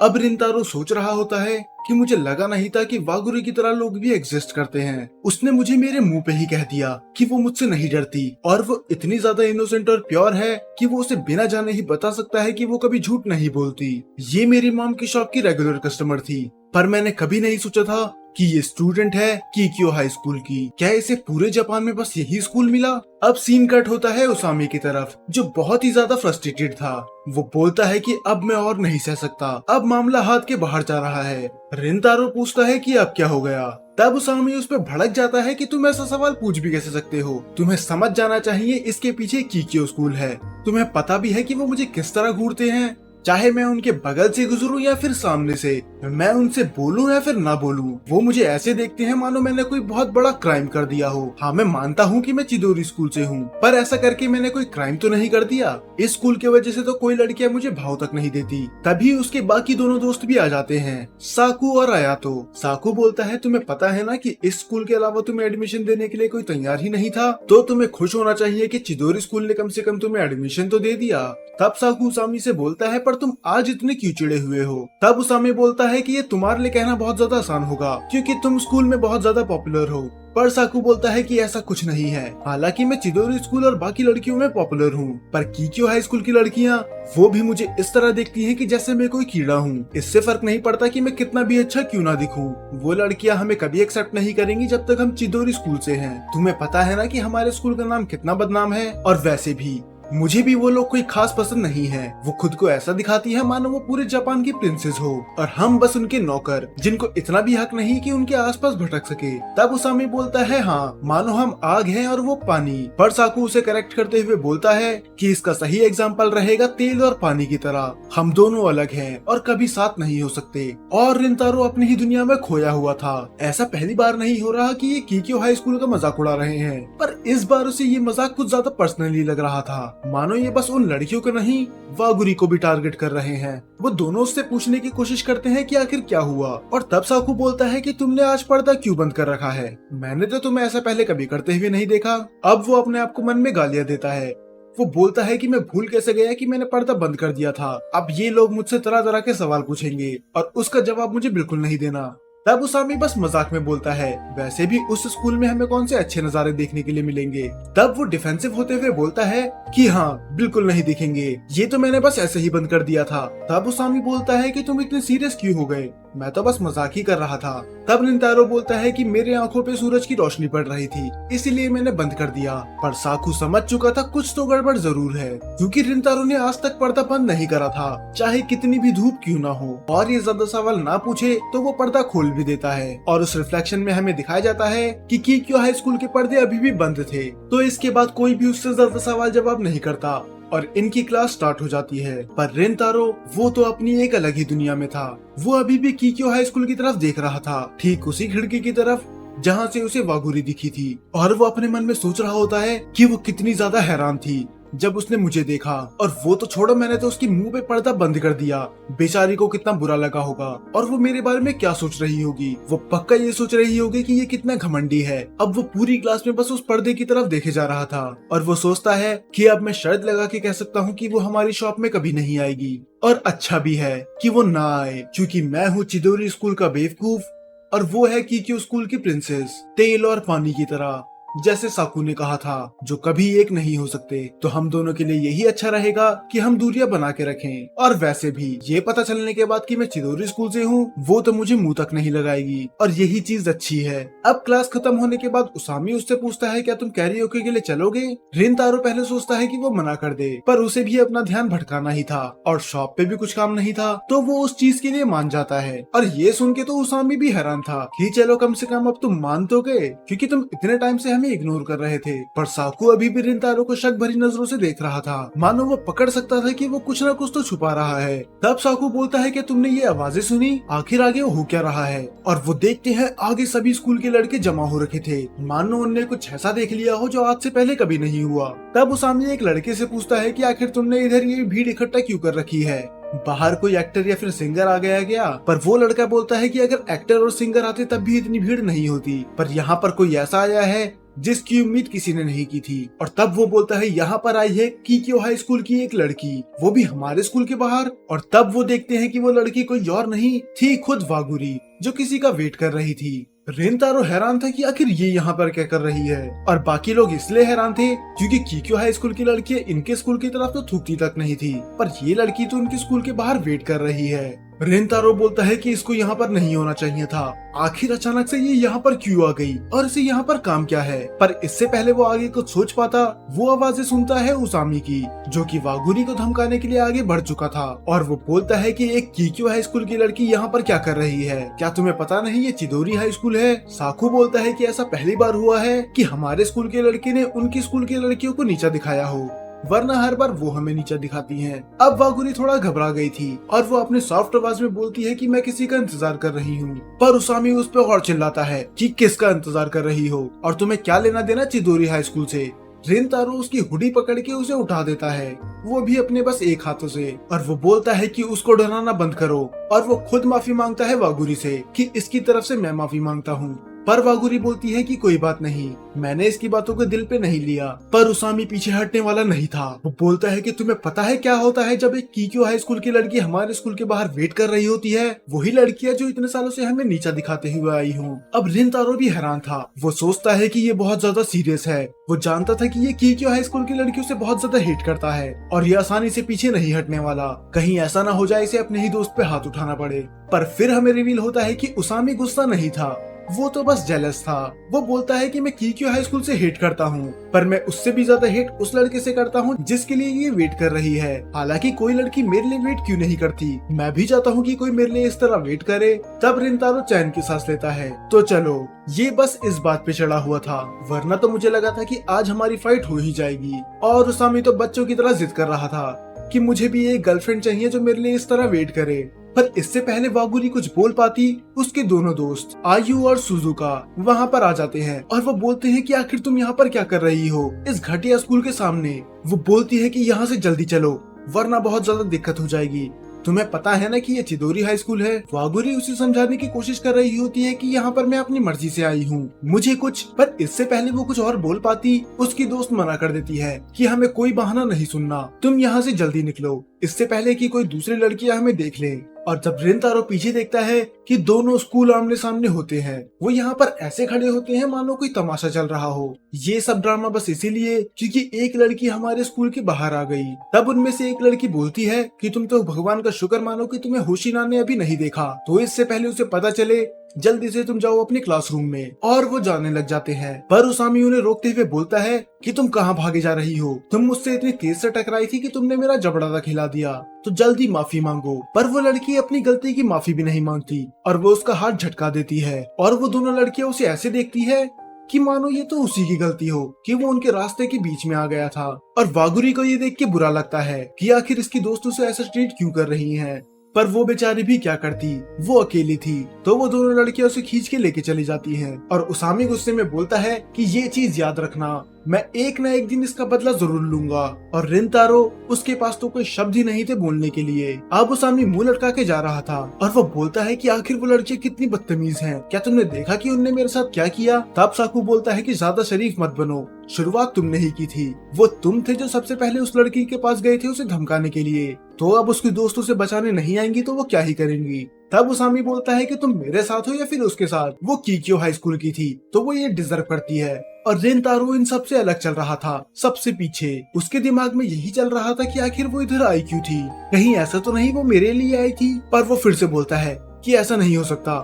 अब रिंतारो सोच रहा होता है कि मुझे लगा नहीं था कि वागुरी की तरह लोग भी एग्जिस्ट करते हैं। उसने मुझे मेरे मुंह पे ही कह दिया कि वो मुझसे नहीं डरती और वो इतनी ज्यादा इनोसेंट और प्योर है कि वो उसे बिना जाने ही बता सकता है कि वो कभी झूठ नहीं बोलती। ये मेरी मॉम की शॉप की रेगुलर कस्टमर थी, पर मैंने कभी नहीं सोचा था कि ये स्टूडेंट है कीक्यो हाई स्कूल की। क्या इसे पूरे जापान में बस यही स्कूल मिला? अब सीन कट होता है उसामी की तरफ, जो बहुत ही ज्यादा फ्रस्ट्रेटेड था। वो बोलता है कि अब मैं और नहीं सह सकता, अब मामला हाथ के बाहर जा रहा है। रिंतारो पूछता है कि अब क्या हो गया। तब उसामी उस पर भड़क जाता है कि तुम ऐसा सवाल पूछ भी कैसे सकते हो, तुम्हें समझ जाना चाहिए इसके पीछे कीक्यो स्कूल है। तुम्हें पता भी है कि वो मुझे किस तरह घूरते हैं, चाहे मैं उनके बगल से गुजरूं या फिर सामने से, मैं उनसे बोलूं या फिर ना बोलूं, वो मुझे ऐसे देखते हैं मानो मैंने कोई बहुत बड़ा क्राइम कर दिया हो। हाँ, मैं मानता हूँ कि मैं चिदोरी स्कूल से हूँ, पर ऐसा करके मैंने कोई क्राइम तो नहीं कर दिया। इस स्कूल की वजह से तो कोई लड़कियां मुझे भाव तक नहीं देती। तभी उसके बाकी दोनों दोस्त भी आ जाते हैं, साकू और आयातो। साकू बोलता है तुम्हें पता है ना कि इस स्कूल के अलावा तुम्हें एडमिशन देने के लिए कोई तैयार ही नहीं था, तो तुम्हें खुश होना चाहिए कि चिदोरी स्कूल ने कम से कम तुम्हें एडमिशन तो दे दिया। तब साकू उसामी से बोलता है पर तुम आज इतने क्यों चिड़े हुए हो? तब उसामी बोलता है कि ये तुम्हारे लिए कहना बहुत ज्यादा आसान होगा क्योंकि तुम स्कूल में बहुत ज्यादा पॉपुलर हो। पर साकू बोलता है कि ऐसा कुछ नहीं है, हालांकि मैं चिदोरी स्कूल और बाकी लड़कियों में पॉपुलर हूँ, पर कीक्यो हाई स्कूल की लड़कियाँ वो भी मुझे इस तरह देखती हैं कि जैसे मैं कोई कीड़ा हूँ। इससे फर्क नहीं पड़ता कि मैं कितना भी अच्छा क्यों ना दिखूं, वो लड़कियां हमें कभी एक्सेप्ट नहीं करेंगी जब तक हम चिदोरी स्कूल से हैं। तुम्हें पता है ना कि हमारे स्कूल का नाम कितना बदनाम है, और वैसे भी मुझे भी वो लोग कोई खास पसंद नहीं है। वो खुद को ऐसा दिखाती है मानो वो पूरे जापान की प्रिंसेस हो और हम बस उनके नौकर, जिनको इतना भी हक नहीं कि उनके आसपास भटक सके। तब उसामी बोलता है हाँ, मानो हम आग हैं और वो पानी। पर साकू उसे करेक्ट करते हुए बोलता है कि इसका सही एग्जाम्पल रहेगा तेल और पानी की तरह, हम दोनों अलग हैं और कभी साथ नहीं हो सकते। और रिंतारो अपनी ही दुनिया में खोया हुआ था। ऐसा पहली बार नहीं हो रहा कि ये कीक्यो हाई स्कूल का मजाक उड़ा रहे हैं, पर इस बार उसे ये मजाक कुछ ज्यादा पर्सनली लग रहा था, मानो ये बस उन लड़कियों को नहीं वागुरी को भी टारगेट कर रहे हैं। वो दोनों उससे पूछने की कोशिश करते हैं कि आखिर क्या हुआ, और तब साकू बोलता है कि तुमने आज पर्दा क्यों बंद कर रखा है, मैंने तो तुम्हें ऐसा पहले कभी करते हुए नहीं देखा। अब वो अपने आप को मन में गालियां देता है। वो बोलता है कि मैं भूल कैसे गया कि मैंने पर्दा बंद कर दिया था। अब ये लोग मुझसे तरह तरह के सवाल पूछेंगे और उसका जवाब मुझे बिल्कुल नहीं देना। तब उसामी बस मजाक में बोलता है वैसे भी उस स्कूल में हमें कौन से अच्छे नजारे देखने के लिए मिलेंगे। तब वो डिफेंसिव होते हुए बोलता है कि हाँ बिल्कुल नहीं दिखेंगे, ये तो मैंने बस ऐसे ही बंद कर दिया था। तब उसामी बोलता है कि तुम इतने सीरियस क्यों हो गए, मैं तो बस मजाक ही कर रहा था। तब रिंतारो बोलता है कि मेरे आंखों पे सूरज की रोशनी पड़ रही थी इसीलिए मैंने बंद कर दिया। पर साकू समझ चुका था कुछ तो गड़बड़ जरूर है, क्योंकि रिंतारो ने आज तक पर्दा बंद नहीं करा था, चाहे कितनी भी धूप क्यों ना हो। और ये ज्यादा सवाल ना पूछे तो वो पर्दा खोल भी देता है, और उस रिफ्लेक्शन में हमें दिखाया जाता है कि कीक्यो हाई स्कूल के पर्दे अभी भी बंद थे। तो इसके बाद कोई भी उससे ज्यादा सवाल जवाब नहीं करता और इनकी क्लास स्टार्ट हो जाती है। पर रिंतारो वो तो अपनी एक अलग ही दुनिया में था। वो अभी भी कीक्यो हाई स्कूल की तरफ देख रहा था, ठीक उसी खिड़की की तरफ जहाँ से उसे वागुरी दिखी थी, और वो अपने मन में सोच रहा होता है कि वो कितनी ज्यादा हैरान थी जब उसने मुझे देखा। और वो तो छोड़ो, मैंने तो उसकी मुंह पे पर्दा बंद कर दिया, बेचारी को कितना बुरा लगा होगा, और वो मेरे बारे में क्या सोच रही होगी। वो पक्का ये सोच रही होगी कि ये कितना घमंडी है। अब वो पूरी क्लास में बस उस पर्दे की तरफ देखे जा रहा था, और वो सोचता है कि अब मैं शर्त लगा के कह सकता हूँ कि वो हमारी शॉप में कभी नहीं आएगी। और अच्छा भी है कि वो ना आए, क्योंकि मैं हूँ चिदोरी स्कूल का बेवकूफ और वो है कीक्यो स्कूल की प्रिंसेस, तेल और पानी की तरह, जैसे साकू ने कहा था, जो कभी एक नहीं हो सकते। तो हम दोनों के लिए यही अच्छा रहेगा कि हम दूरियां बना के रखें। और वैसे भी ये पता चलने के बाद कि मैं चिदोरी स्कूल से हूँ, वो तो मुझे मुंह तक नहीं लगाएगी, और यही चीज अच्छी है। अब क्लास खत्म होने के बाद उसामी उससे पूछता है क्या तुम कैरियोके के लिए चलोगे। रिंतारो पहले सोचता है कि वो मना कर दे, पर उसे भी अपना ध्यान भटकाना ही था और शॉप पे भी कुछ काम नहीं था, तो वो उस चीज के लिए मान जाता है। और ये सुन के तो उसामी भी हैरान था कि चलो कम से कम अब तुम मान तो गए, क्योंकि तुम इतने टाइम से इग्नोर कर रहे थे। पर साकू अभी भी रिंतारो को शक भरी नजरों से देख रहा था, मानो वो पकड़ सकता था कि वो कुछ ना कुछ तो छुपा रहा है। तब साकू बोलता है कि तुमने ये आवाजें सुनी, आखिर आगे हो क्या रहा है। और वो देखते हैं आगे सभी स्कूल के लड़के जमा हो रखे थे, मानो उनने कुछ ऐसा देख लिया हो जो आज से पहले कभी नहीं हुआ। तब उसामी एक लड़के से पूछता है कि आखिर तुमने इधर ये भीड़ इकट्ठा क्यों कर रखी है, बाहर कोई एक्टर या फिर सिंगर आ गया। पर वो लड़का बोलता है कि अगर एक्टर और सिंगर आते तब भी इतनी भीड़ नहीं होती, पर यहाँ पर कोई ऐसा आया है जिसकी उम्मीद किसी ने नहीं की थी। और तब वो बोलता है यहाँ पर आई है कीक्यो हाई स्कूल की एक लड़की, वो भी हमारे स्कूल के बाहर। और तब वो देखते हैं कि वो लड़की कोई और नहीं थी, खुद वागुरी, जो किसी का वेट कर रही थी। रेंतारो हैरान था कि आखिर ये यहाँ पर क्या कर रही है, और बाकी लोग इसलिए हैरान थे क्योंकि कीक्यो हाई स्कूल की लड़की इनके स्कूल की तरफ तो थूकती तक नहीं थी, पर ये लड़की तो उनके स्कूल के बाहर वेट कर रही है। रेंतारो बोलता है कि इसको यहाँ पर नहीं होना चाहिए था, आखिर अचानक से ये यहाँ पर क्यों आ गई और इसे यहाँ पर काम क्या है। पर इससे पहले वो आगे कुछ सोच पाता, वो आवाजें सुनता है उसामी की, जो कि वागुरी को धमकाने के लिए आगे बढ़ चुका था। और वो बोलता है कि एक कीक्यो हाई स्कूल की लड़की यहाँ पर क्या कर रही है, क्या तुम्हें पता नहीं ये चिदोरी हाई स्कूल है। साकू बोलता है कि ऐसा पहली बार हुआ है कि हमारे स्कूल के लड़के ने उनके स्कूल की लड़कियों को नीचा दिखाया हो, वरना हर बार वो हमें नीचा दिखाती हैं। अब वागुरी थोड़ा घबरा गई थी और वो अपने सॉफ्ट आवाज में बोलती है कि मैं किसी का इंतजार कर रही हूँ। पर उसामी उस पर और चिल्लाता है कि किसका इंतजार कर रही हो और तुम्हें क्या लेना देना चिदोरी हाई स्कूल से। रेंतारो उसकी हुडी पकड़ के उसे उठा देता है, वो भी अपने बस एक हाथों से, और वो बोलता है कि उसको डराना बंद करो। और वो खुद माफी मांगता है वागुरी से कि इसकी तरफ से मैं माफी मांगता हूँ। पर वागुरी बोलती है कि कोई बात नहीं, मैंने इसकी बातों को दिल पे नहीं लिया। पर उसामी पीछे हटने वाला नहीं था। वो बोलता है कि तुम्हें पता है क्या होता है जब एक कीक्यो हाई स्कूल की लड़की हमारे स्कूल के बाहर वेट कर रही होती है, वही लड़की है जो इतने सालों से हमें नीचा दिखाते हुए आई हूँ। अब रेंतारो भी हैरान था, वो सोचता है कि ये बहुत ज्यादा सीरियस है। वो जानता था कि ये कीक्यो हाई स्कूल की लड़कियों से बहुत ज्यादा हिट करता है और ये आसानी से पीछे नहीं हटने वाला, कहीं ऐसा ना हो जाए इसे अपने ही दोस्त पे हाथ उठाना पड़े। पर फिर हमें रिवील होता है कि उसामी गुस्सा नहीं था, वो तो बस जेलस था। वो बोलता है कि मैं कीक्यो हाई स्कूल से हिट करता हूँ, पर मैं उससे भी ज्यादा हिट उस लड़के से करता हूँ जिसके लिए ये वेट कर रही है। हालांकि कोई लड़की मेरे लिए वेट क्यों नहीं करती, मैं भी चाहता हूँ कि कोई मेरे लिए इस तरह वेट करे। तब रेंतारो चैन की सांस लेता है। तो चलो, ये बस इस बात पे चढ़ा हुआ था, वरना तो मुझे लगा था कि आज हमारी फाइट हो ही जाएगी। और उसामी तो बच्चों की तरह जिद कर रहा था कि मुझे भी एक गर्लफ्रेंड चाहिए जो मेरे लिए इस तरह वेट करे। पर इससे पहले वागुरी कुछ बोल पाती, उसके दोनों दोस्त आयु और सुजुका वहाँ पर आ जाते हैं और वो बोलते हैं कि आखिर तुम यहाँ पर क्या कर रही हो इस घटिया स्कूल के सामने। वो बोलती है कि यहाँ से जल्दी चलो वरना बहुत ज्यादा दिक्कत हो जाएगी, तुम्हें पता है ना कि ये चिदोरी हाई स्कूल है। वागुरी उसे समझाने की कोशिश कर रही होती है कि यहाँ पर मैं अपनी मर्जी से आई हूँ, मुझे कुछ। पर इससे पहले वो कुछ और बोल पाती, उसकी दोस्त मना कर देती है कि हमें कोई बहाना नहीं सुनना, तुम यहाँ से जल्दी निकलो, इससे पहले कि कोई दूसरी लड़कियां हमें देख ले। और जब रेंतारो पीछे देखता है कि दोनों स्कूल आमने सामने होते हैं, वो यहाँ पर ऐसे खड़े होते हैं मानो कोई तमाशा चल रहा हो। ये सब ड्रामा बस इसीलिए क्योंकि एक लड़की हमारे स्कूल के बाहर आ गई। तब उनमें से एक लड़की बोलती है कि तुम तो भगवान का शुक्र मानो कि तुम्हें होशिना ने अभी नहीं देखा, तो इससे पहले उसे पता चले जल्दी से तुम जाओ अपने क्लासरूम में। और वो जाने लग जाते हैं, पर उसामी उन्हें रोकते हुए बोलता है कि तुम कहाँ भागे जा रही हो, तुम मुझसे इतनी तेज से टकराई थी कि तुमने मेरा जबड़ा तक हिला दिया, तो जल्दी माफी मांगो। पर वो लड़की अपनी गलती की माफी भी नहीं मांगती और वो उसका हाथ झटका देती है। और वो दोनों लड़कियां उसे ऐसे देखती है कि मानो ये तो उसी की गलती हो कि वो उनके रास्ते के बीच में आ गया था। और वागुरी को ये देख के बुरा लगता है कि आखिर इसकी दोस्तों से ऐसा ट्रीट क्यों कर रही हैं। पर वो बेचारी भी क्या करती, वो अकेली थी, तो वो दोनों लड़कियां उसे खींच के लेके चली जाती हैं। और उसामी गुस्से में बोलता है कि ये चीज याद रखना, मैं एक न एक दिन इसका बदला जरूर लूंगा। और रेंतारो, उसके पास तो कोई शब्द ही नहीं थे बोलने के लिए। अब उसामी मुंह लटका के जा रहा था और वो बोलता है कि आखिर वो लड़कियां कितनी बदतमीज हैं, क्या तुमने देखा कि उनने मेरे साथ क्या किया। तब साकू बोलता है कि ज्यादा शरीफ मत बनो, शुरुआत तुमने ही की थी, वो तुम थे जो सबसे पहले उस लड़की के पास गए थे उसे धमकाने के लिए, तो अब उसके दोस्तों से बचाने नहीं आएंगी तो वो क्या ही करेंगी। तब उसामी बोलता है कि तुम मेरे साथ हो या फिर उसके साथ, वो कीक्यो हाई स्कूल की थी तो वो ये डिजर्व करती है। और रेंतारो इन सबसे अलग चल रहा था, सबसे पीछे। उसके दिमाग में यही चल रहा था कि आखिर वो इधर आई क्यों थी, कहीं ऐसा तो नहीं वो मेरे लिए आई थी। पर वो फिर से बोलता है कि ऐसा नहीं हो सकता,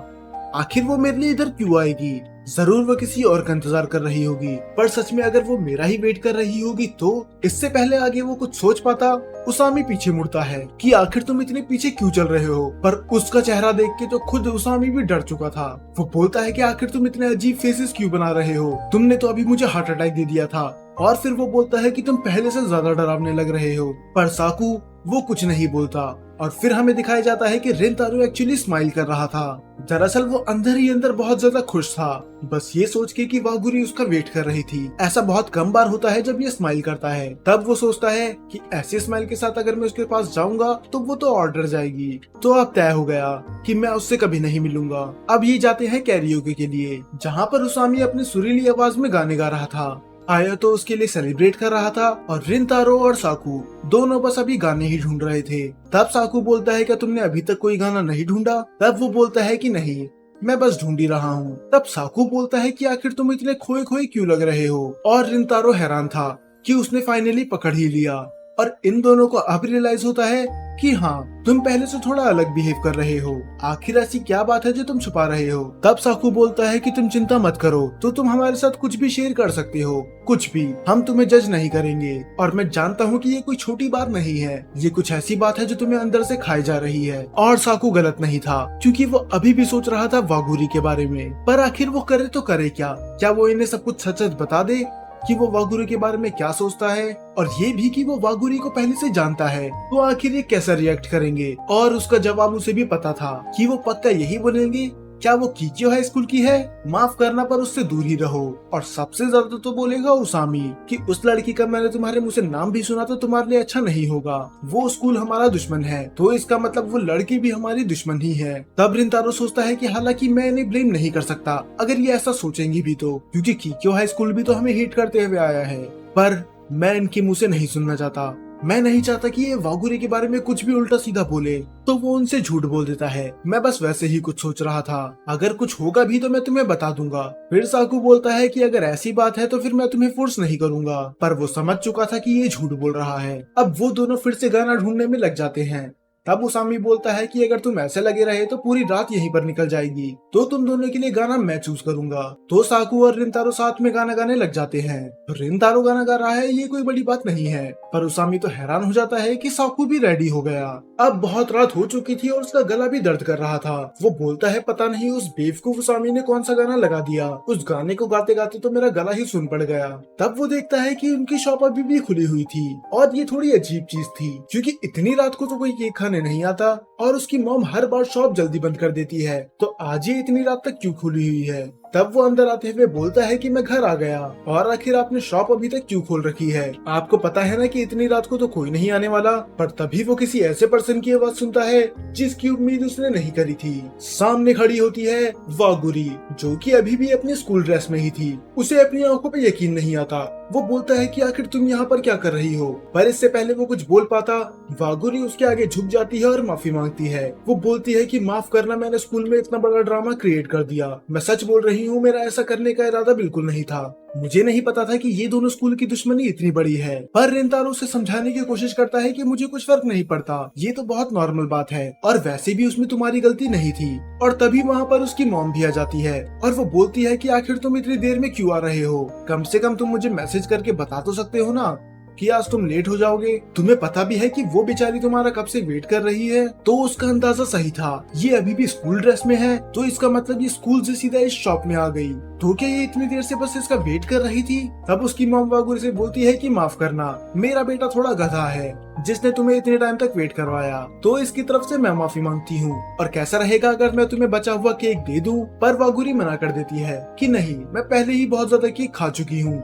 आखिर वो मेरे लिए इधर क्यों आएगी, जरूर वो किसी और का इंतजार कर रही होगी। पर सच में अगर वो मेरा ही वेट कर रही होगी तो। इससे पहले आगे वो कुछ सोच पाता, उसामी पीछे मुड़ता है कि आखिर तुम इतने पीछे क्यों चल रहे हो। पर उसका चेहरा देख के तो खुद उसामी भी डर चुका था। वो बोलता है कि आखिर तुम इतने अजीब फेसेस क्यों बना रहे हो, तुमने तो अभी मुझे हार्ट अटैक दे दिया था। और फिर वो बोलता है कि तुम पहले से ज्यादा डरावने लग रहे हो। पर साकू वो कुछ नहीं बोलता और फिर हमें दिखाया जाता है कि रिंतारो एक्चुअली स्माइल कर रहा था। दरअसल वो अंदर ही अंदर बहुत ज्यादा खुश था, बस ये सोच के कि वागुरी उसका वेट कर रही थी। ऐसा बहुत कम बार होता है जब ये स्माइल करता है। तब वो सोचता है कि ऐसे स्माइल के साथ अगर मैं उसके पास जाऊंगा तो वो तो ऑर्डर जाएगी। तो अब तय हो गया कि मैं उससे कभी नहीं मिलूंगा। अब ये जाते हैं कैरियोके के लिए, जहाँ पर उसामी अपनी सुरीली आवाज में गाने गा रहा था। आया तो उसके लिए सेलिब्रेट कर रहा था और रिंतारो और साकू दोनों बस अभी गाने ही ढूंढ रहे थे। तब साकू बोलता है क्या तुमने अभी तक कोई गाना नहीं ढूंढा? तब वो बोलता है कि नहीं, मैं बस ढूंढ ही रहा हूँ। तब साकू बोलता है कि आखिर तुम इतने खोए खोए क्यों लग रहे हो? और रिंतारो हैरान था कि उसने फाइनली पकड़ ही लिया। और इन दोनों को अब रियलाइज होता है कि हाँ, तुम पहले से थोड़ा अलग बिहेव कर रहे हो। आखिर ऐसी क्या बात है जो तुम छुपा रहे हो? तब साकू बोलता है कि तुम चिंता मत करो, तो तुम हमारे साथ कुछ भी शेयर कर सकते हो, कुछ भी, हम तुम्हें जज नहीं करेंगे। और मैं जानता हूँ कि ये कोई छोटी बात नहीं है, ये कुछ ऐसी बात है जो तुम्हें अंदर से खाई जा रही है। और साकू गलत नहीं था, क्योंकि वो अभी भी सोच रहा था वागुरी के बारे में। पर आखिर वो करे तो करे क्या वो इन्हें सब कुछ सच सच बता दे कि वो वागुरी के बारे में क्या सोचता है, और ये भी कि वो वागुरी को पहले से जानता है। तो आखिर ये कैसा रिएक्ट करेंगे? और उसका जवाब उसे भी पता था कि वो पक्का यही बोलेंगे, क्या वो कीकियो हाई स्कूल की है, माफ करना पर उससे दूर ही रहो। और सबसे ज्यादा तो बोलेगा उसामी कि उस लड़की का मैंने तुम्हारे मुंह से नाम भी सुना तो तुम्हारे लिए अच्छा नहीं होगा। वो स्कूल हमारा दुश्मन है, तो इसका मतलब वो लड़की भी हमारी दुश्मन ही है। तब रिंतारो सोचता है कि हालांकि मैं इन्हें ब्लेम नहीं कर सकता अगर ये ऐसा सोचेंगी भी तो, क्योंकि कीकियो हाई स्कूल भी तो हमें हिट करते हुए आया है। पर मैं इनके मुँह से नहीं सुनना चाहता। मैं नहीं चाहता कि ये वागुरी के बारे में कुछ भी उल्टा सीधा बोले, तो वो उनसे झूठ बोल देता है। मैं बस वैसे ही कुछ सोच रहा था, अगर कुछ होगा भी तो मैं तुम्हें बता दूंगा। फिर साकू बोलता है कि अगर ऐसी बात है तो फिर मैं तुम्हें फोर्स नहीं करूंगा। पर वो समझ चुका था कि ये झूठ बोल रहा है। अब वो दोनों फिर से गाना ढूंढने में लग जाते हैं। तब उसामी बोलता है कि अगर तुम ऐसे लगे रहे तो पूरी रात यहीं पर निकल जाएगी, तो तुम दोनों के लिए गाना मैं चूज करूंगा। तो साकू और रिंतारो साथ में गाना गाने लग जाते हैं। रिंतारो गाना गा रहा है, ये कोई बड़ी बात नहीं है, पर उसामी तो हैरान हो जाता है कि साकू भी रेडी हो गया। अब बहुत रात हो चुकी थी और उसका गला भी दर्द कर रहा था। वो बोलता है पता नहीं उस बेवकूफ उसामी ने कौन सा गाना लगा दिया, उस गाने को गाते गाते तो मेरा गला ही सुन पड़ गया। तब वो देखता है कि उनकी शॉप अभी भी खुली हुई थी, और ये थोड़ी अजीब चीज थी क्योंकि इतनी रात को तो कोई केक खाने नहीं आता, और उसकी मॉम हर बार शॉप जल्दी बंद कर देती है, तो आज ये इतनी रात तक क्यों खुली हुई है। तब वो अंदर आते हुए बोलता है कि मैं घर आ गया, और आखिर आपने शॉप अभी तक क्यों खोल रखी है? आपको पता है ना कि इतनी रात को तो कोई नहीं आने वाला। पर तभी वो किसी ऐसे पर्सन की आवाज सुनता है जिसकी उम्मीद उसने नहीं करी थी। सामने खड़ी होती है वागुरी, जो कि अभी भी अपने स्कूल ड्रेस में ही थी। उसे अपनी आंखों पे यकीन नहीं आता। वो बोलता है कि आखिर तुम यहाँ पर क्या कर रही हो? पर इससे पहले वो कुछ बोल पाता, वागुरी उसके आगे झुक जाती है और माफी मांगती है। वो बोलती है कि माफ करना, मैंने स्कूल में इतना बड़ा ड्रामा क्रिएट कर दिया, मैं सच बोल रही हूँ, मेरा ऐसा करने का इरादा बिल्कुल नहीं था, मुझे नहीं पता था कि ये दोनों स्कूल की दुश्मनी इतनी बड़ी है। पर रिंतारो उसे समझाने की कोशिश करता है कि मुझे कुछ फर्क नहीं पड़ता, ये तो बहुत नॉर्मल बात है, और वैसे भी उसमें तुम्हारी गलती नहीं थी। और तभी वहाँ पर उसकी मॉम भी आ जाती है, और वो बोलती है कि आखिर तुम इतनी देर में क्यों आ रहे हो? कम से कम तुम मुझे मैसेज करके बता तो सकते हो ना कि आज तुम लेट हो जाओगे। तुम्हें पता भी है कि वो बेचारी तुम्हारा कब से वेट कर रही है। तो उसका अंदाजा सही था, ये अभी भी स्कूल ड्रेस में है, तो इसका मतलब ये स्कूल से सीधा इस शॉप में आ गई। तो क्या ये इतनी देर से बस इसका वेट कर रही थी? तब उसकी मॉम वागुरी से बोलती है कि माफ करना, मेरा बेटा थोड़ा गधा है जिसने तुम्हें इतने टाइम तक वेट करवाया, तो इसकी तरफ से मैं माफी मांगती हूँ। और कैसा रहेगा अगर मैं तुम्हें बचा हुआ केक दे दूं? पर वागुरी मना कर देती है कि नहीं, मैं पहले ही बहुत ज्यादा केक खा चुकी हूँ।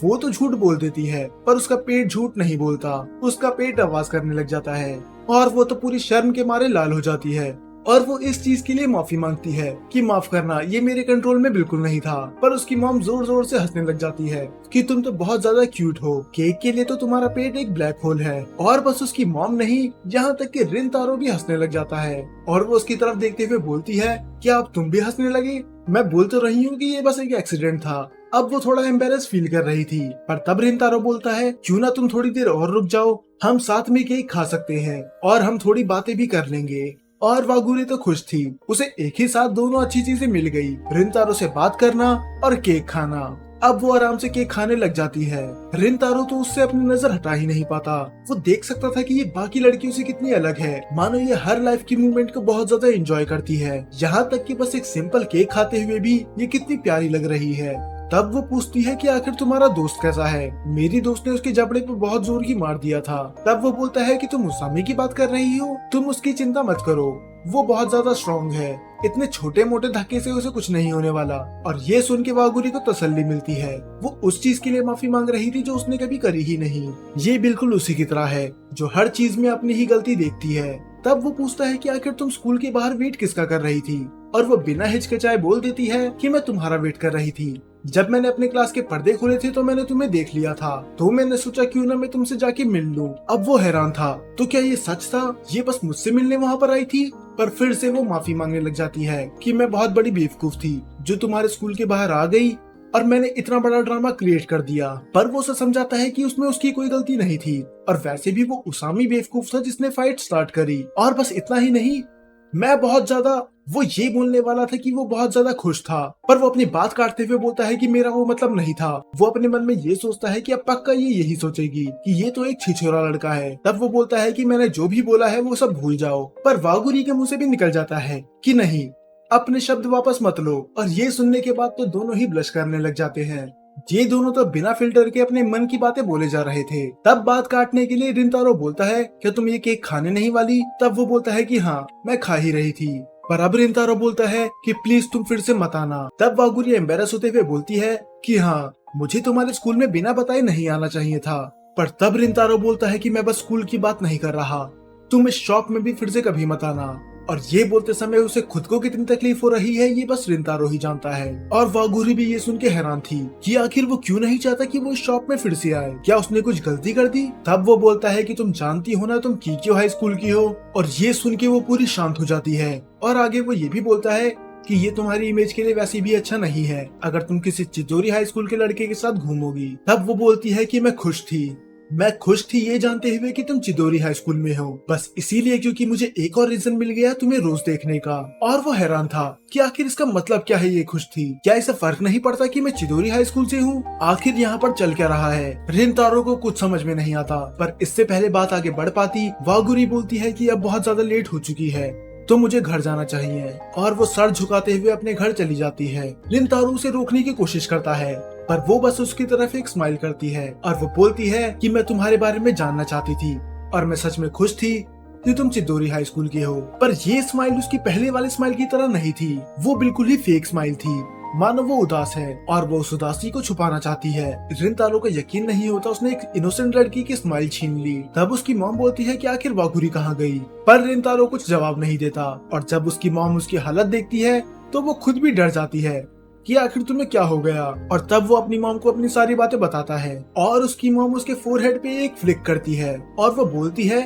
वो तो झूठ बोल देती है, पर उसका पेट झूठ नहीं बोलता, उसका पेट आवाज करने लग जाता है, और वो तो पूरी शर्म के मारे लाल हो जाती है। और वो इस चीज के लिए माफी मांगती है कि माफ करना, ये मेरे कंट्रोल में बिल्कुल नहीं था। पर उसकी मॉम जोर जोर से हंसने लग जाती है कि तुम तो बहुत ज्यादा क्यूट हो, केक के लिए तो तुम्हारा पेट एक ब्लैक होल है। और बस उसकी मॉम नहीं, यहाँ तक कि रिंतारो भी हंसने लग जाता है, और वो उसकी तरफ देखते हुए बोलती है क्या अब तुम भी हंसने लगे? मैं बोल तो रही हूँ कि ये बस एक एक्सीडेंट था। अब वो थोड़ा एम्बेरस फील कर रही थी, पर तब रिंतारो बोलता है क्यों ना तुम थोड़ी देर और रुक जाओ, हम साथ में केक खा सकते हैं और हम थोड़ी बातें भी कर लेंगे। और वागुरी तो खुश थी, उसे एक ही साथ दोनों अच्छी चीजें मिल गई, रिंतारो से बात करना और केक खाना। अब वो आराम से केक खाने लग जाती है। रिंतारो तो उससे अपनी नजर हटा ही नहीं पाता। वो देख सकता था कि ये बाकी लड़कियों से कितनी अलग है, मानो ये हर लाइफ की मूवमेंट को बहुत ज्यादा एंजॉय करती है, यहाँ तक कि बस एक सिंपल केक खाते हुए भी ये कितनी प्यारी लग रही है। तब वो पूछती है कि आखिर तुम्हारा दोस्त कैसा है। मेरी दोस्त ने उसके जबड़े पे बहुत जोर की मार दिया था। तब वो बोलता है कि तुम उसामी की बात कर रही हो, तुम उसकी चिंता मत करो, वो बहुत ज्यादा स्ट्रॉन्ग है, इतने छोटे मोटे धक्के से उसे कुछ नहीं होने वाला। और ये सुन के वागुरी को तसल्ली मिलती है। वो उस चीज के लिए माफी मांग रही थी जो उसने कभी करी ही नहीं। ये बिल्कुल उसी की तरह है जो हर चीज में अपनी ही गलती देखती है। तब वो पूछता है कि आखिर तुम स्कूल के बाहर वेट किसका कर रही थी, और वो बिना हिचकिचाए बोल देती है कि मैं तुम्हारा वेट कर रही थी। जब मैंने अपने क्लास के पर्दे खोले थे तो मैंने तुम्हें देख लिया था, तो मैंने सोचा क्यों ना मैं तुमसे जाके मिल लूं। अब वो हैरान था, तो क्या ये सच था, ये बस मुझसे मिलने वहाँ पर आई थी। पर फिर से वो माफी मांगने लग जाती है कि मैं बहुत बड़ी बेवकूफ थी जो तुम्हारे स्कूल के बाहर आ गई और मैंने इतना बड़ा ड्रामा क्रिएट कर दिया। पर वो उसे समझाता है कि उसमें उसकी कोई गलती नहीं थी, और वैसे भी वो उसामी बेवकूफ था जिसने फाइट स्टार्ट करी। और बस इतना ही नहीं, मैं बहुत ज्यादा, वो ये बोलने वाला था कि वो बहुत ज्यादा खुश था, पर वो अपनी बात काटते हुए बोलता है कि मेरा वो मतलब नहीं था। वो अपने मन में ये सोचता है कि अब पक्का ये यही सोचेगी कि ये तो एक छिछोरा लड़का है। तब वो बोलता है कि मैंने जो भी बोला है वो सब भूल जाओ। पर वागुरी के मुंह से भी निकल जाता है कि नहीं, अपने शब्द वापस मत लो। और ये सुनने के बाद तो दोनों ही ब्लश करने लग जाते हैं। ये दोनों तो बिना फिल्टर के अपने मन की बातें बोले जा रहे थे। तब बात काटने के लिए रिंतारो बोलता है, क्या तुम ये केक खाने नहीं वाली? तब वो बोलता है कि हाँ, मैं खा ही रही थी। पर अब रिंतारो बोलता है कि प्लीज तुम फिर से मत आना। तब वागुरी एम्बेरस होते हुए बोलती है कि हाँ, मुझे तुम्हारे स्कूल में बिना बताए नहीं आना चाहिए था। पर तब रिंतारो बोलता है कि मैं बस स्कूल की बात नहीं कर रहा, तुम इस शॉप में भी फिर से कभी मत आना। और ये बोलते समय उसे खुद को कितनी तकलीफ हो रही है ये बस रिंतारो ही जानता है। और वागुरी भी ये सुन के हैरान थी कि आखिर वो क्यों नहीं चाहता कि वो इस शॉप में फिर से आए, क्या उसने कुछ गलती कर दी? तब वो बोलता है कि तुम जानती हो ना, तुम कीक्यो हाई स्कूल की हो। और ये सुन के वो पूरी शांत हो जाती है। और आगे वो ये भी बोलता है कि ये तुम्हारी इमेज के लिए वैसे भी अच्छा नहीं है अगर तुम किसी चिदोरी हाई स्कूल के लड़के के साथ घूमोगी। तब वो बोलती है कि मैं खुश थी ये जानते हुए कि तुम चिदोरी हाई स्कूल में हो, बस इसीलिए क्योंकि मुझे एक और रीजन मिल गया तुम्हें रोज देखने का। और वो हैरान था कि आखिर इसका मतलब क्या है। ये खुश थी, क्या इसे फर्क नहीं पड़ता कि मैं चिदोरी हाई स्कूल से हूँ? आखिर यहाँ पर चल क्या रहा है? रिंतारो को कुछ समझ में नहीं आता। पर इससे पहले बात आगे बढ़ पाती, वागुरी बोलती है कि अब बहुत ज्यादा लेट हो चुकी है तो मुझे घर जाना चाहिए। और वो सर झुकाते हुए अपने घर चली जाती है। रिंतारो उसे रोकने की कोशिश करता है, पर वो बस उसकी तरफ एक स्माइल करती है और वो बोलती है कि मैं तुम्हारे बारे में जानना चाहती थी और मैं सच में खुश थी कि तुम चिदोरी हाई स्कूल की हो। पर ये स्माइल उसकी पहले वाली स्माइल की तरह नहीं थी, वो बिल्कुल ही फेक स्माइल थी, मानो वो उदास है और वो उस उदासी को छुपाना चाहती है। रिंतारो को यकीन नहीं होता उसने एक इनोसेंट लड़की की स्माइल छीन ली। तब उसकी मॉम बोलती है कि आखिर वागुरी कहाँ गई? पर रिंतारो कुछ जवाब नहीं देता। और जब उसकी मॉम उसकी हालत देखती है तो वो खुद भी डर जाती है कि आखिर तुम्हें क्या हो गया। और तब वो अपनी मॉम को अपनी सारी बातें बताता है और उसकी मॉम उसके फोरहेड पे एक फ्लिक करती है और वो बोलती है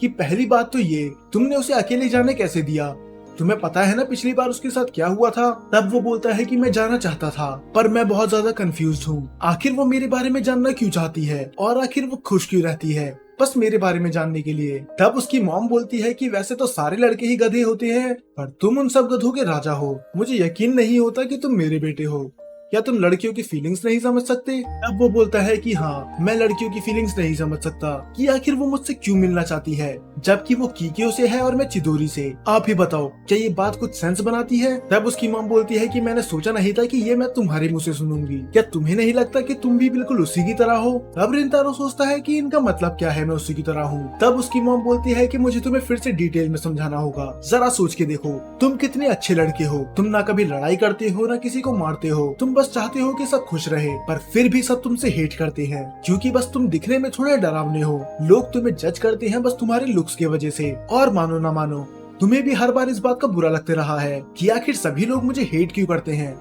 कि पहली बात तो ये, तुमने उसे अकेले जाने कैसे दिया? तुम्हें पता है ना पिछली बार उसके साथ क्या हुआ था? तब वो बोलता है कि मैं जाना चाहता था पर मैं बहुत ज्यादा कंफ्यूज्ड हूँ। आखिर वो मेरे बारे में जानना क्यों चाहती है और आखिर वो खुश क्यों रहती है बस मेरे बारे में जानने के लिए। तब उसकी मॉम बोलती है कि वैसे तो सारे लड़के ही गधे होते हैं पर तुम उन सब गधों के राजा हो। मुझे यकीन नहीं होता कि तुम मेरे बेटे हो। क्या तुम लड़कियों की फीलिंग्स नहीं समझ सकते? तब वो बोलता है कि हाँ, मैं लड़कियों की फीलिंग्स नहीं समझ सकता कि आखिर वो मुझसे क्यों मिलना चाहती है जबकि वो कीकियो से है और मैं चिदोरी से। आप ही बताओ, क्या ये बात कुछ सेंस बनाती है? तब उसकी मॉम बोलती है कि मैंने सोचा नहीं था कि ये मैं तुम्हारे मुंह से सुनूंगी। क्या तुम्हें नहीं लगता कि तुम भी बिल्कुल उसी की तरह हो? तब रिंतारो सोचता है कि इनका मतलब क्या है मैं उसी की तरह हूँ। तब उसकी मॉम बोलती है कि मुझे तुम्हें फिर से डिटेल में समझाना होगा। जरा सोच के देखो, तुम कितने अच्छे लड़के हो। तुम ना कभी लड़ाई करते हो ना किसी को मारते हो। तुम बस चाहते हो कि सब खुश रहे, पर फिर भी सब तुमसे हेट करते हैं क्योंकि बस तुम दिखने में थोड़े डरावने हो। लोग तुम्हें जज करते हैं बस तुम्हारे लुक्स की वजह से। और मानो ना मानो, तुम्हें भी हर बार इस बात का बुरा लगते रहा है कि आखिर सभी लोग मुझे हेट क्यों करते हैं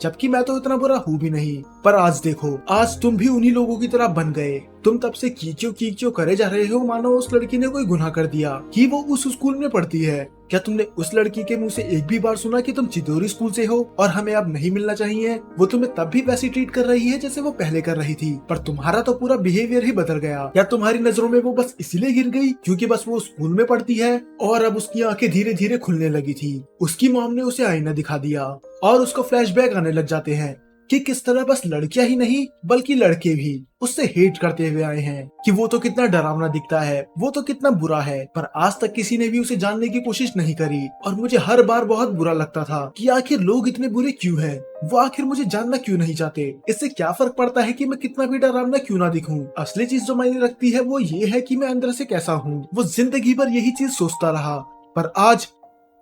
जबकि मैं तो इतना बुरा हूँ भी नहीं। पर आज देखो, आज तुम भी उन्हीं लोगों की तरह बन गए। तुम तब से कीचो करे जा रहे हो मानो उस लड़की ने कोई गुनाह कर दिया कि वो उस स्कूल में पढ़ती है। क्या तुमने उस लड़की के मुंह से एक भी बार सुना कि तुम चिदोरी स्कूल से हो और हमें अब नहीं मिलना चाहिए? वो तुम्हें तब भी वैसी ट्रीट कर रही है जैसे वो पहले कर रही थी, पर तुम्हारा तो पूरा बिहेवियर ही बदल गया। या तुम्हारी नजरों में वो बस इसलिए गिर गई क्योंकि बस वो स्कूल में पढ़ती है? और अब उसकी आंखें धीरे धीरे खुलने लगी थी। उसकी मॉम ने उसे आईना दिखा दिया और उसको फ्लैशबैक आने लग जाते हैं कि किस तरह बस लड़कियां ही नहीं बल्कि लड़के भी उससे हेट करते हुए आए हैं कि वो तो कितना डरावना दिखता है, वो तो कितना बुरा है, पर आज तक किसी ने भी उसे जानने की कोशिश नहीं करी। और मुझे हर बार बहुत बुरा लगता था कि आखिर लोग इतने बुरे क्यों हैं, वो आखिर मुझे जानना क्यों नहीं चाहते। इससे क्या फर्क पड़ता है कि मैं कितना भी डरावना क्यों ना दिखूं। असली चीज जो मायने रखती है वो ये है कि मैं अंदर से कैसा हूँ। वो जिंदगी भर यही चीज सोचता रहा, पर आज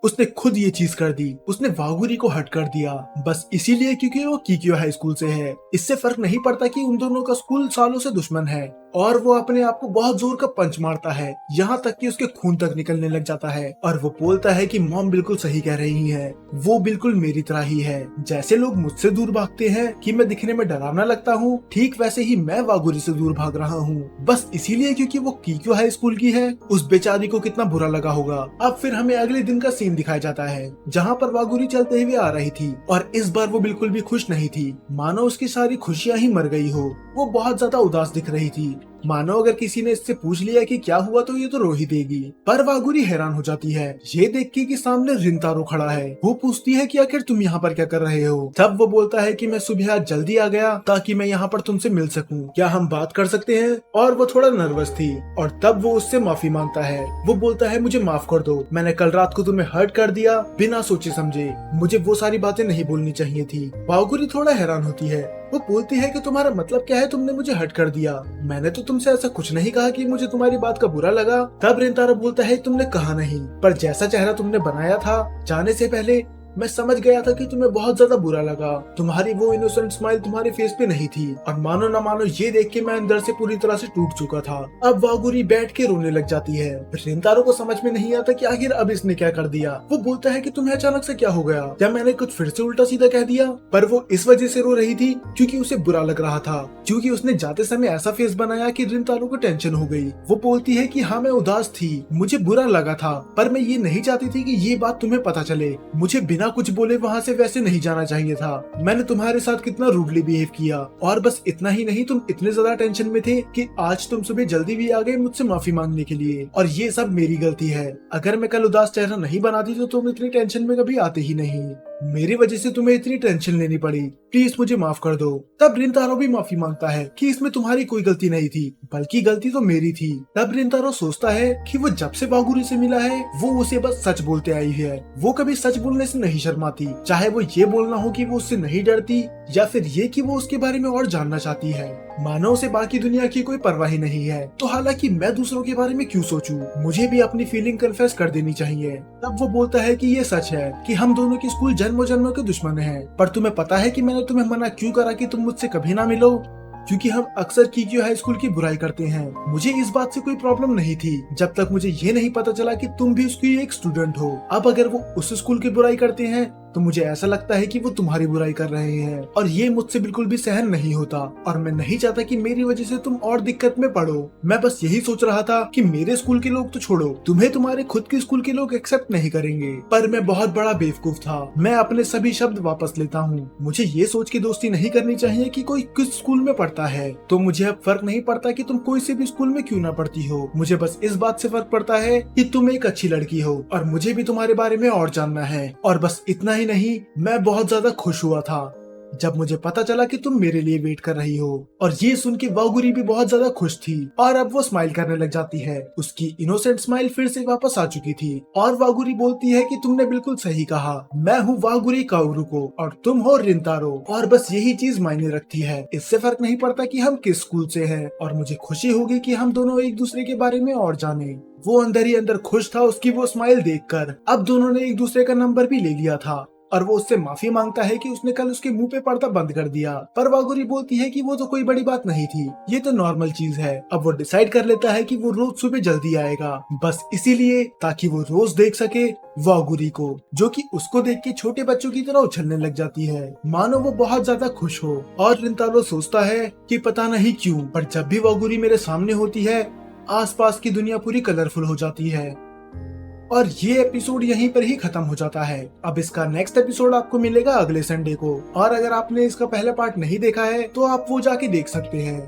उसने खुद ये चीज कर दी। उसने वागुरी को हट कर दिया बस इसीलिए क्योंकि वो किक्यो हाई स्कूल से है। इससे फर्क नहीं पड़ता कि उन दोनों का स्कूल सालों से दुश्मन है और वो अपने आप को बहुत जोर का पंच मारता है, यहाँ तक कि उसके खून तक निकलने लग जाता है। और वो बोलता है कि मॉम बिल्कुल सही कह रही है, वो बिल्कुल मेरी तरह ही है। जैसे लोग मुझसे दूर भागते हैं कि मैं दिखने में डरावना लगता हूँ, ठीक वैसे ही मैं वागुरी से दूर भाग रहा हूँ, बस इसीलिए क्योंकि वो किक्यो हाई स्कूल की है। उस बेचारी को कितना बुरा लगा होगा। अब फिर हमें अगले दिन का सीन दिखाया जाता है जहाँ पर वागुरी चलते हुए आ रही थी और इस बार वो बिल्कुल भी खुश नहीं थी, मानो उसकी सारी खुशियाँ ही मर गई हो। वो बहुत ज्यादा उदास दिख रही थी, मानो अगर किसी ने इससे पूछ लिया कि क्या हुआ तो ये तो रो ही देगी। पर वागुरी हैरान हो जाती है ये देख के कि सामने रिंतारो खड़ा है। वो पूछती है कि आखिर तुम यहाँ पर क्या कर रहे हो। तब वो बोलता है कि मैं सुबह आज जल्दी आ गया ताकि मैं यहाँ पर तुमसे मिल सकूं, क्या हम बात कर सकते हैं। और वो थोड़ा नर्वस थी और तब वो उससे माफी मांगता है। वो बोलता है मुझे माफ कर दो, मैंने कल रात को तुम्हें हर्ट कर दिया बिना सोचे समझे, मुझे वो सारी बातें नहीं बोलनी चाहिए थी। वागुरी थोड़ा हैरान होती है। वो बोलती है कि तुम्हारा मतलब क्या है, तुमने मुझे हर्ट कर दिया, मैंने तो तुमसे ऐसा कुछ नहीं कहा कि मुझे तुम्हारी बात का बुरा लगा। तब रिंतारो बोलता है तुमने कहा नहीं, पर जैसा चेहरा तुमने बनाया था जाने से पहले मैं समझ गया था कि तुम्हें बहुत ज्यादा बुरा लगा। तुम्हारी वो इनोसेंट स्माइल तुम्हारे फेस पे नहीं थी और मानो न मानो ये देख के मैं अंदर से पूरी तरह से टूट चुका था। अब वागुरी बैठ के रोने लग जाती है। रिंतारो को समझ में नहीं आता कि आखिर अब इसने क्या कर दिया। वो बोलता है कि तुम्हें अचानक से क्या हो गया, क्या मैंने कुछ फिर से उल्टा सीधा कह दिया। पर वो इस वजह से रो रही थी क्योंकि उसे बुरा लग रहा था, क्योंकि उसने जाते समय ऐसा फेस बनाया कि रिंतारो को टेंशन हो गई। वो बोलती है कि हाँ मैं उदास थी, मुझे बुरा लगा था, पर मैं ये नहीं चाहती थी कि ये बात तुम्हें पता चले। मुझे बिना कुछ बोले वहाँ से वैसे नहीं जाना चाहिए था। मैंने तुम्हारे साथ कितना रूडली बिहेव किया और बस इतना ही नहीं, तुम इतने ज्यादा टेंशन में थे कि आज तुम सुबह जल्दी भी आ गए मुझसे माफी मांगने के लिए, और ये सब मेरी गलती है। अगर मैं कल उदास चेहरा नहीं बनाती तो तुम इतनी टेंशन में कभी आते ही नहीं। मेरी वजह से तुम्हें इतनी टेंशन लेनी पड़ी, प्लीज मुझे माफ कर दो। तब रिंतारो भी माफी मांगता है कि इसमें तुम्हारी कोई गलती नहीं थी, बल्कि गलती तो मेरी थी। तब रिंतारो सोचता है कि वो जब से वागुरी से मिला है वो उसे बस सच बोलते आई है। वो कभी सच बोलने से नहीं शर्माती, चाहे वो ये बोलना हो कि वो उससे नहीं डरती या फिर ये कि वो उसके बारे में और जानना चाहती है। मानो उसे बाकी दुनिया की कोई परवाह ही नहीं है। तो हालांकि मैं दूसरों के बारे में क्यों सोचूं, मुझे भी अपनी फीलिंग कन्फेस कर देनी चाहिए। तब वो बोलता है कि ये सच है कि हम दोनों की स्कूल जन्मों जन्मों के दुश्मन हैं, पर तुम्हें पता है कि मैंने तुम्हें मना क्यों करा कि तुम मुझसे कभी ना मिलो, क्योंकि हम अक्सर किक्यो हाई स्कूल की बुराई करते हैं। मुझे इस बात से कोई प्रॉब्लम नहीं थी जब तक मुझे ये नहीं पता चला कि तुम भी उसकी एक स्टूडेंट हो। अब अगर वो उस स्कूल की बुराई करते हैं तो मुझे ऐसा लगता है कि वो तुम्हारी बुराई कर रहे हैं, और ये मुझसे बिल्कुल भी सहन नहीं होता। और मैं नहीं चाहता कि मेरी वजह से तुम और दिक्कत में पड़ो। मैं बस यही सोच रहा था कि मेरे स्कूल के लोग तो छोड़ो, तुम्हें तुम्हारे खुद के स्कूल के लोग एक्सेप्ट नहीं करेंगे। पर मैं बहुत बड़ा बेवकूफ था। मैं अपने सभी शब्द वापस लेता हूँ। मुझे ये सोच के दोस्ती नहीं करनी चाहिए कि कोई किस स्कूल में पढ़ता है, तो मुझे अब फर्क नहीं पड़ता कि तुम कोई से भी स्कूल में क्यों ना पढ़ती हो। मुझे बस इस बात से फर्क पड़ता है कि तुम एक अच्छी लड़की हो और मुझे भी तुम्हारे बारे में और जानना है। और बस इतना ही नहीं, मैं बहुत ज्यादा खुश हुआ था जब मुझे पता चला कि तुम मेरे लिए वेट कर रही हो। और ये सुन के वागुरी भी बहुत ज्यादा खुश थी और अब वो स्माइल करने लग जाती है। उसकी इनोसेंट स्माइल फिर से वापस आ चुकी थी और वागुरी बोलती है कि तुमने बिल्कुल सही कहा, मैं हूँ वागुरी काओरुको और तुम हो रिंतारो, और बस यही चीज मायने रखती है। इससे फर्क नहीं पड़ता कि हम किस स्कूल से हैं, और मुझे खुशी होगी कि हम दोनों एक दूसरे के बारे में और जाने। वो अंदर ही अंदर खुश था उसकी वो स्माइल देखकर। अब दोनों ने एक दूसरे का नंबर भी ले लिया था और वो उससे माफी मांगता है कि उसने कल उसके मुंह पे पर्दा बंद कर दिया। पर वागुरी बोलती है कि वो तो कोई बड़ी बात नहीं थी, ये तो नॉर्मल चीज है। अब वो डिसाइड कर लेता है कि वो रोज सुबह जल्दी आएगा, बस इसीलिए ताकि वो रोज देख सके वागुरी को, जो कि उसको देख के छोटे बच्चों की तरह उछलने लग जाती है, मानो वो बहुत ज्यादा खुश हो। और रिंतारो सोचता है कि पता नहीं क्यों, पर जब भी वागुरी मेरे सामने होती है आसपास की दुनिया पूरी कलरफुल हो जाती है। और ये एपिसोड यहीं पर ही खत्म हो जाता है। अब इसका नेक्स्ट एपिसोड आपको मिलेगा अगले संडे को, और अगर आपने इसका पहला पार्ट नहीं देखा है तो आप वो जाके देख सकते हैं।